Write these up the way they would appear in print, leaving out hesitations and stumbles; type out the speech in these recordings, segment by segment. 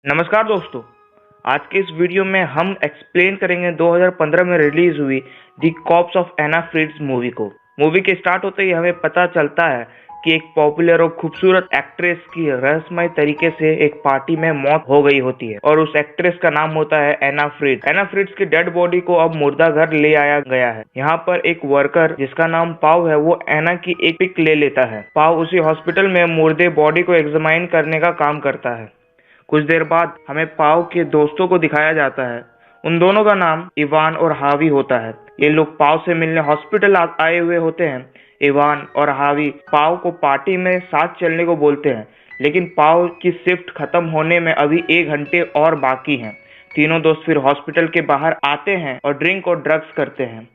नमस्कार दोस्तों। आज के इस वीडियो में हम एक्सप्लेन करेंगे 2015 में रिलीज हुई The Corpse of Anna Fritz movie को। मूवी के स्टार्ट होते ही हमें पता चलता है कि एक पॉपुलर और खूबसूरत एक्ट्रेस की रहस्यमय तरीके से एक पार्टी में मौत हो गई होती है और उस एक्ट्रेस का नाम होता है एना फ्रिट्ज। एना फ्रिट्ज की डेड बॉडी को अब मुर्दा घर ले आया गया है। यहाँ पर एक वर्कर जिसका नाम पाव है वो एना की एक पिक ले लेता है। पाव उसी हॉस्पिटल में मुर्दे बॉडी को एग्जामाइन करने का काम करता है। कुछ देर बाद हमें पाव के दोस्तों को दिखाया जाता है। उन दोनों का नाम इवान और हावी होता है। ये लोग पाव से मिलने हॉस्पिटल आए हुए होते हैं। इवान और हावी पाव को पार्टी में साथ चलने को बोलते हैं, लेकिन पाव की शिफ्ट खत्म होने में अभी 1 घंटे और बाकी हैं। तीनों दोस्त फिर हॉस्पिटल के बाहर आते हैं और ड्रिंक और ड्रग्स करते हैं।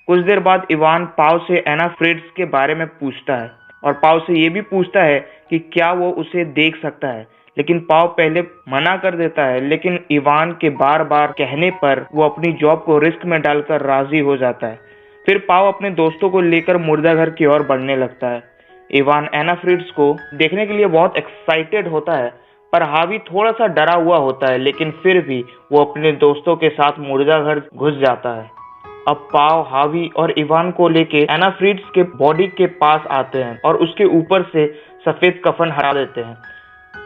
कुछ देर बाद इवान पाव से एना फ्रिट्ज के बारे में पूछता है और पाव से ये भी पूछता है कि क्या वो उसे देख सकता है, लेकिन पाव पहले मना कर देता है। लेकिन इवान के बार बार कहने पर वो अपनी जॉब को रिस्क में डालकर राजी हो जाता है। फिर पाव अपने दोस्तों को लेकर मुर्दा घर की ओर बढ़ने लगता है। इवान एना फ्रिट्ज को देखने के लिए बहुत एक्साइटेड होता है, पर हावी थोड़ा सा डरा हुआ होता है, लेकिन फिर भी वो अपने दोस्तों के साथ मुर्दा घर घुस जाता है। अब पाव हावी और इवान को लेके एना फ्रिट्ज के बॉडी के पास आते हैं और उसके ऊपर से सफेद कफन हटा देते हैं।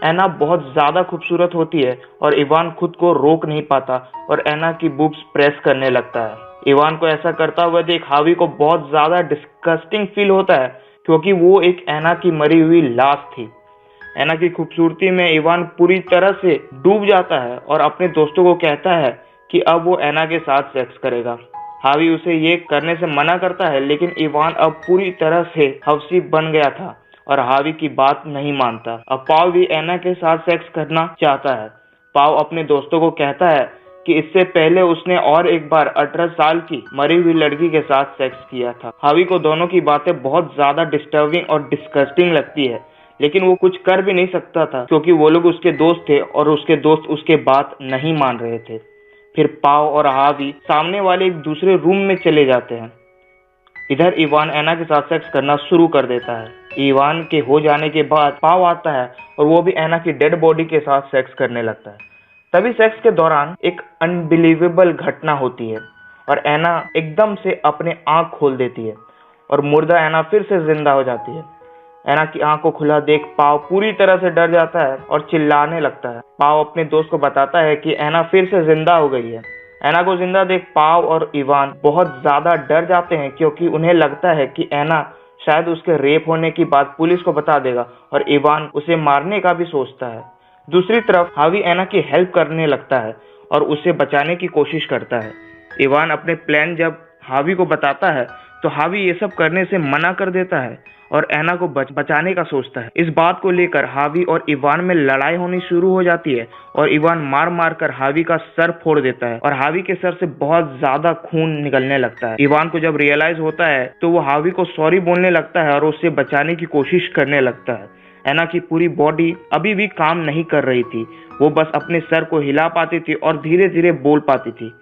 एना बहुत ज्यादा खूबसूरत होती है और इवान खुद को रोक नहीं पाता और एना की बूब्स प्रेस करने लगता है। इवान को ऐसा करता हुआ देख हावी को बहुत ज्यादा डिस्गस्टिंग फील होता है, क्योंकि वो एक एना की मरी हुई लाश थी। एना की खूबसूरती में इवान पूरी तरह से डूब जाता है और अपने दोस्तों को कहता है कि अब वो एना के साथ सेक्स करेगा। हावी उसे ये करने से मना करता है, लेकिन इवान अब पूरी तरह से हवसी बन गया था और हावी की बात नहीं मानता। अब पाव भी एना के साथ सेक्स करना चाहता है। पाव अपने दोस्तों को कहता है कि इससे पहले उसने और एक बार 18 साल की मरी हुई लड़की के साथ सेक्स किया था। हावी को दोनों की बातें बहुत ज्यादा डिस्टर्बिंग और डिस्गस्टिंग लगती है, लेकिन वो कुछ कर भी नहीं सकता था, क्योंकि वो लोग उसके दोस्त थे और उसके दोस्त उसके बात नहीं मान रहे थे। फिर पाव और हावी सामने वाले एक दूसरे रूम में चले जाते हैं। इधर इवान एना के साथ सेक्स करना शुरू कर देता है। इवान के हो जाने के बाद पाव आता है और वो भी एना की डेड बॉडी के साथ सेक्स करने लगता है। तभी सेक्स के दौरान एक अनबिलीवेबल घटना होती है और एना एकदम से अपने आंख खोल देती है और मुर्दा एना फिर से जिंदा हो जाती है। एना की आंख को खुला देख पाव पूरी तरह से डर जाता है और चिल्लाने लगता है। पाव अपने दोस्त को बताता है कि एना फिर से जिंदा हो गई है। एना को जिंदा देख पाव और इवान बहुत ज्यादा डर जाते हैं, क्योंकि उन्हें लगता है कि एना शायद उसके रेप होने की बात पुलिस को बता देगा और इवान उसे मारने का भी सोचता है। दूसरी तरफ हावी एना की हेल्प करने लगता है और उसे बचाने की कोशिश करता है। इवान अपने प्लान जब हावी को बताता है तो हावी ये सब करने से मना कर देता है और एना को बचाने का सोचता है। इस बात को लेकर हावी और इवान में लड़ाई होनी शुरू हो जाती है और इवान मार मार कर हावी का सर फोड़ देता है और हावी के सर से बहुत ज्यादा खून निकलने लगता है। इवान को जब रियलाइज होता है तो वो हावी को सॉरी बोलने लगता है और उससे बचाने की कोशिश करने लगता है। एना की पूरी बॉडी अभी भी काम नहीं कर रही थी, वो बस अपने सर को हिला पाती थी और धीरे धीरे बोल पाती थी।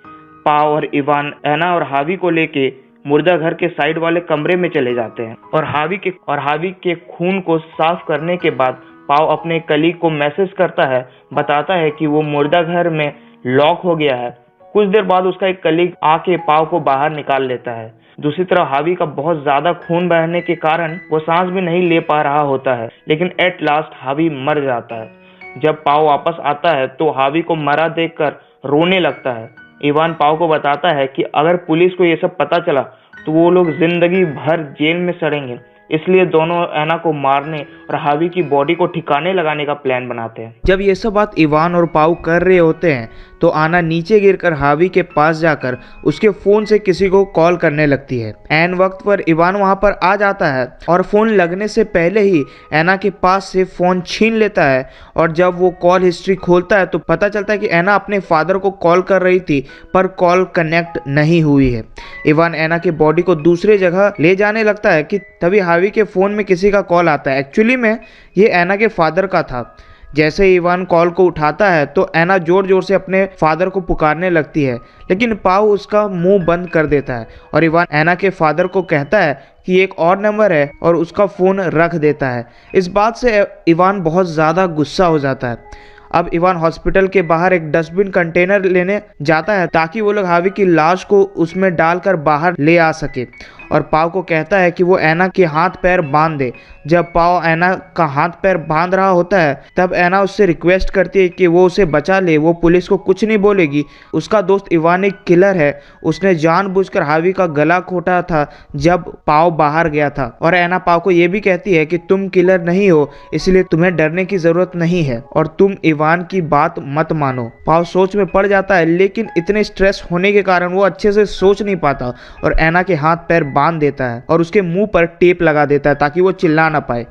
पाव और इवान एना और हावी को लेके मुर्दा घर के साइड वाले कमरे में चले जाते हैं और हावी के खून को साफ करने के बाद पाव अपने कलीग को मैसेज करता है, बताता है कि वो मुर्दा घर में लॉक हो गया है। कुछ देर बाद उसका एक कलीग आके पाव को बाहर निकाल लेता है। दूसरी तरफ हावी का बहुत ज्यादा खून बहने के कारण वो सांस भी नहीं ले पा रहा होता है, लेकिन एट लास्ट हावी मर जाता है। जब पाव वापस आता है तो हावी को मरा देखकर रोने लगता है। इवान पाव को बताता है कि अगर पुलिस को ये सब पता चला तो वो लोग जिंदगी भर जेल में सड़ेंगे, इसलिए दोनों एना को मारने और हावी की बॉडी को ठिकाने लगाने का प्लान बनाते हैं। जब ये सब बात इवान और पाव कर रहे होते हैं तो आना नीचे गिरकर हावी के पास जाकर उसके फोन से किसी को कॉल करने लगती है। एन वक्त पर इवान वहां पर आ जाता है और फोन लगने से पहले ही एना के पास से फोन छीन लेता है और जब वो कॉल हिस्ट्री खोलता है तो पता चलता है कि एना अपने फादर को कॉल कर रही थी, पर कॉल कनेक्ट नहीं हुई है। इवान एना की बॉडी को दूसरी जगह ले जाने लगता है कि तभी हावी के फोन में किसी का कॉल आता है। एक्चुअली में ये एना के फादर का था। जैसे इवान कॉल को उठाता है तो एना जोर जोर से अपने फादर को पुकारने लगती है, लेकिन पाव उसका मुंह बंद कर देता है और इवान एना के फादर को कहता है कि एक और नंबर है और उसका फ़ोन रख देता है। इस बात से इवान बहुत ज़्यादा गुस्सा हो जाता है। अब इवान हॉस्पिटल के बाहर एक डस्टबिन कंटेनर लेने जाता है ताकि वो लोग हावी की लाश को उसमें डालकर बाहर ले आ सके और पाव को कहता है कि वो एना के हाथ पैर बांध दे। जब पाव एना का हाथ पैर बांध रहा होता है तब एना उससे रिक्वेस्ट करती है कि वो उसे बचा ले, वो पुलिस को कुछ नहीं बोलेगी। उसका दोस्त इवान एक किलर है, उसने जानबूझकर हावी का गला घोटा था जब पाव बाहर गया था। और एना पाव को ये भी कहती है कि तुम किलर नहीं हो, इसलिए तुम्हें डरने की जरूरत नहीं है और तुम इवान की बात मत मानो। पाव सोच में पड़ जाता है, लेकिन इतने स्ट्रेस होने के कारण वो अच्छे से सोच नहीं पाता और एना के हाथ पैर बांध देता है और उसके मुंह पर टेप लगा देता है ताकि वो चिल्ला ना पाए।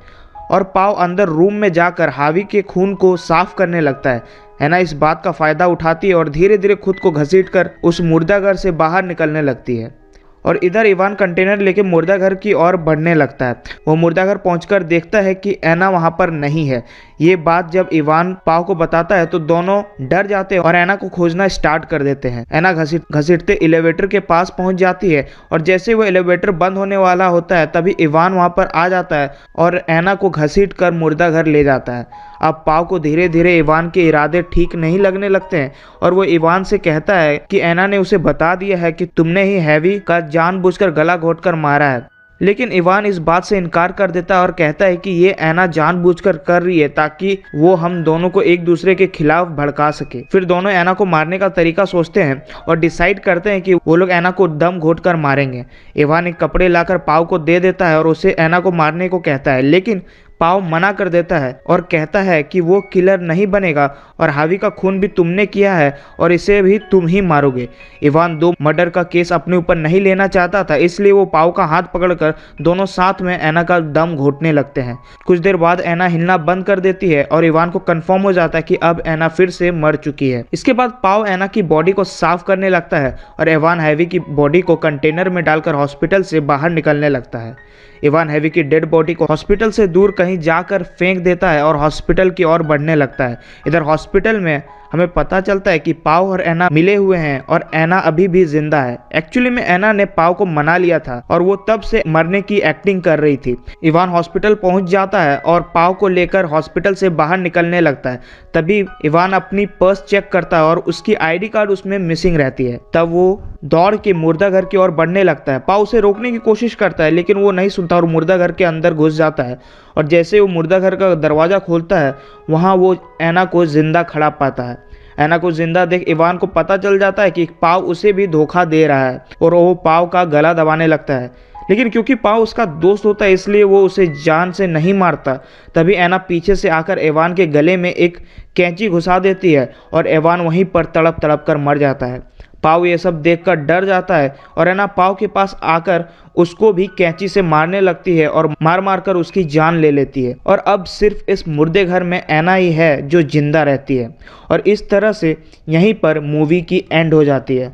और पाव अंदर रूम में जाकर हावी के खून को साफ करने लगता है। एना इस बात का फायदा उठाती है और धीरे धीरे खुद को घसीटकर उस मुर्दाघर से बाहर निकलने लगती है। और इधर इवान कंटेनर लेके मुर्दाघर की ओर बढ़ने लगता है। वो मुर्दाघर पहुंचकर देखता है कि एना वहां पर नहीं है। ये बात जब इवान पाव को बताता है तो दोनों डर जाते हैं और एना को खोजना स्टार्ट कर देते हैं। एना घसीटते एलिवेटर के पास पहुंच जाती है और जैसे वो एलिवेटर बंद होने वाला होता है तभी इवान वहां पर आ जाता है और एना को घसीट कर मुर्दाघर ले जाता है। अब पाव को धीरे धीरे इवान के इरादे ठीक नहीं लगने लगते हैं और वो इवान से कहता है कि एना ने उसे बता दिया है कि तुमने ही हैवी का जानबूझकर गला घोटकर मारा है। लेकिन इवान इस बात से इनकार कर देता है और कहता है कि ये एना जानबूझकर कर रही है ताकि वो हम दोनों को एक दूसरे के खिलाफ भड़का सके। फिर दोनों एना को मारने का तरीका सोचते हैं और डिसाइड करते हैं कि वो लोग एना को दम घोट कर मारेंगे। इवान एक कपड़े लाकर पाव को दे देता है और उसे एना को मारने को कहता है, लेकिन पाव मना कर देता है और कहता है कि वो किलर नहीं बनेगा और हावी का खून भी तुमने किया है और इसे भी तुम ही मारोगे। इवान 2 मर्डर का केस अपने ऊपर नहीं लेना चाहता था, इसलिए वो पाव का हाथ पकड़कर दोनों साथ में एना का दम घोटने लगते हैं। कुछ देर बाद एना हिलना बंद कर देती है और इवान को कंफर्म हो जाता है कि अब एना फिर से मर चुकी है। इसके बाद पाव एना की बॉडी को साफ करने लगता है और इवान हैवी की बॉडी को कंटेनर में डालकर हॉस्पिटल से बाहर निकलने लगता है। इवान हैवी की डेड बॉडी को हॉस्पिटल से दूर कहीं जाकर फेंक देता है और हॉस्पिटल की ओर बढ़ने लगता है। इधर हॉस्पिटल में हमें पता चलता है कि पाव और एना मिले हुए हैं और एना अभी भी जिंदा है। एक्चुअली में एना ने पाव को मना लिया था और वो तब से मरने की एक्टिंग कर रही थी। इवान हॉस्पिटल पहुंच जाता है और पाव को लेकर हॉस्पिटल से बाहर निकलने लगता है। तभी इवान अपनी पर्स चेक करता है और उसकी आईडी कार्ड उसमें मिसिंग रहती है। तब वो दौड़ के मुर्दाघर की ओर बढ़ने लगता है। पाव उसे रोकने की कोशिश करता है, लेकिन वो नहीं सुनता और मुर्दाघर के अंदर घुस जाता है। और जैसे वो मुर्दाघर का दरवाज़ा खोलता है वहाँ वो एना को जिंदा खड़ा पाता है। एना को जिंदा देख इवान को पता चल जाता है कि पाव उसे भी धोखा दे रहा है और वो पाव का गला दबाने लगता है। लेकिन क्योंकि पाव उसका दोस्त होता है इसलिए वो उसे जान से नहीं मारता। तभी एना पीछे से आकर इवान के गले में एक कैंची घुसा देती है और इवान वहीं पर तड़प तड़प कर मर जाता है। पाव ये सब देखकर डर जाता है और एना पाव के पास आकर उसको भी कैंची से मारने लगती है और मार मार कर उसकी जान ले लेती है। और अब सिर्फ इस मुर्दे घर में एना ही है जो जिंदा रहती है। और इस तरह से यहीं पर मूवी की एंड हो जाती है।